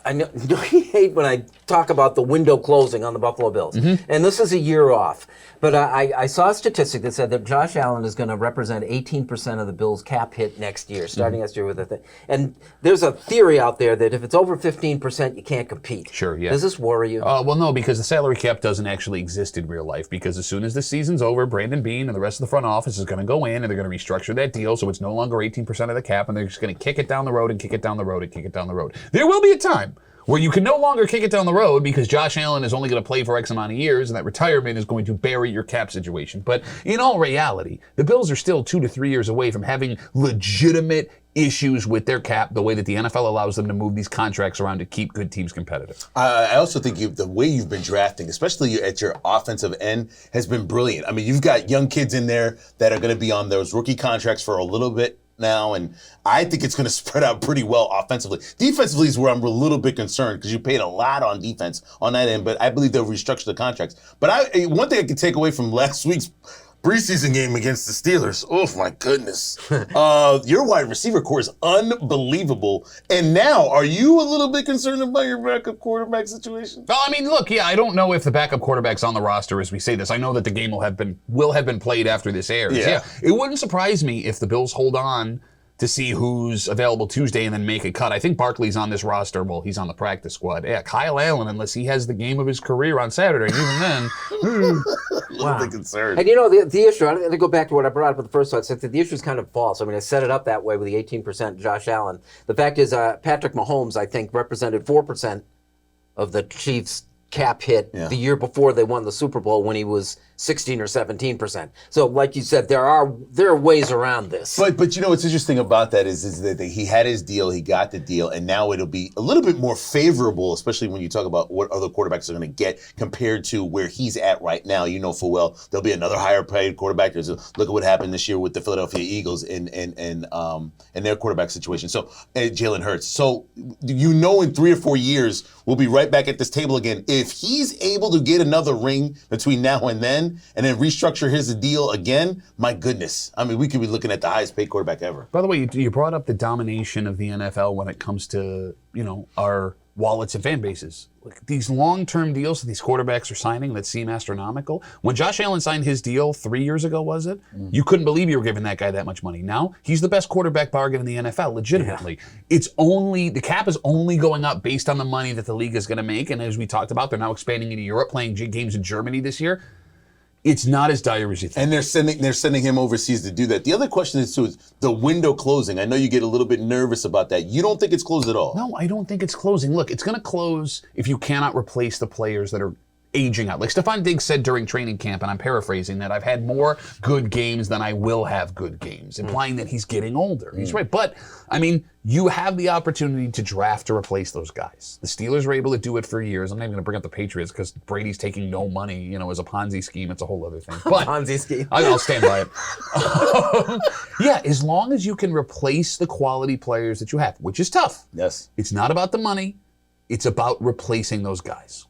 I know you hate when I talk about the window closing on the Buffalo Bills, and this is a year off. But I saw a statistic that said that Josh Allen is going to represent 18% of the Bills' cap hit next year, starting next year with a thing. And there's a theory out there that if it's over 15%, you can't compete. Sure, yeah. Does this worry you? Well, no, because the salary cap doesn't actually exist in real life. Because as soon as the season's over, Brandon Beane and the rest of the front office is going to go in and they're going to restructure that deal so it's no longer 18% of the cap, and they're just going to kick it down the road and kick it down the road and kick it down the road. There will be a time where you can no longer kick it down the road because Josh Allen is only going to play for X amount of years, and that retirement is going to bury your cap situation. But in all reality, the Bills are still 2 to 3 years away from having legitimate issues with their cap, the way that the NFL allows them to move these contracts around to keep good teams competitive. I also think the way you've been drafting, especially at your offensive end, has been brilliant. I mean, you've got young kids in there that are going to be on those rookie contracts for a little bit now, and I think it's going to spread out pretty well offensively. Defensively is where I'm a little bit concerned because you paid a lot on defense on that end, but I believe they'll restructure the contracts. But one thing I could take away from last week's preseason game against the Steelers, oh my goodness, your wide receiver core is unbelievable. And now, are you a little bit concerned about your backup quarterback situation? Well, I mean, look, yeah, I don't know if the backup quarterback's on the roster as we say this. I know that the game will have been played after this airs. Yeah, it wouldn't surprise me if the Bills hold on to see who's available Tuesday and then make a cut. I think Barkley's on this roster. Well, he's on the practice squad. Yeah, Kyle Allen, unless he has the game of his career on Saturday, even then. A little bit concerned. And you know, the issue, I'm going to go back to what I brought up at the first time. I said that the issue is kind of false. I mean, I set it up that way with the 18% Josh Allen. The fact is, Patrick Mahomes, I think, represented 4% of the Chiefs' cap hit the year before they won the Super Bowl when he was 16 or 17%. So, like you said, there are ways around this. But you know what's interesting about that is that he had his deal, he got the deal, and now it'll be a little bit more favorable, especially when you talk about what other quarterbacks are going to get compared to where he's at right now. You know full well there'll be another higher paid quarterback. Look at what happened this year with the Philadelphia Eagles in their quarterback situation. So Jalen Hurts. So you know in 3 or 4 years we'll be right back at this table again. If he's able to get another ring between now and then restructure his deal again, my goodness. I mean, we could be looking at the highest paid quarterback ever. By the way, you brought up the domination of the NFL when it comes to, our wallets and fan bases. Like these long-term deals that these quarterbacks are signing that seem astronomical. When Josh Allen signed his deal 3 years ago, was it? You couldn't believe you were giving that guy that much money. Now, he's the best quarterback bargain in the NFL, legitimately. Yeah. The cap is only going up based on the money that the league is going to make. And as we talked about, they're now expanding into Europe, playing games in Germany this year. It's not as dire as you think. And they're sending him overseas to do that. The other question is, too, is the window closing. I know you get a little bit nervous about that. You don't think it's closed at all? No, I don't think it's closing. Look, it's going to close if you cannot replace the players that are aging out. Like Stephon Diggs said during training camp, and I'm paraphrasing, that I've had more good games than I will have good games, implying that he's getting older. He's right. But, I mean, you have the opportunity to draft to replace those guys. The Steelers were able to do it for years. I'm not even going to bring up the Patriots because Brady's taking no money, as a Ponzi scheme. It's a whole other thing. But Ponzi scheme. I'll stand by it. Yeah, as long as you can replace the quality players that you have, which is tough. Yes. It's not about the money. It's about replacing those guys.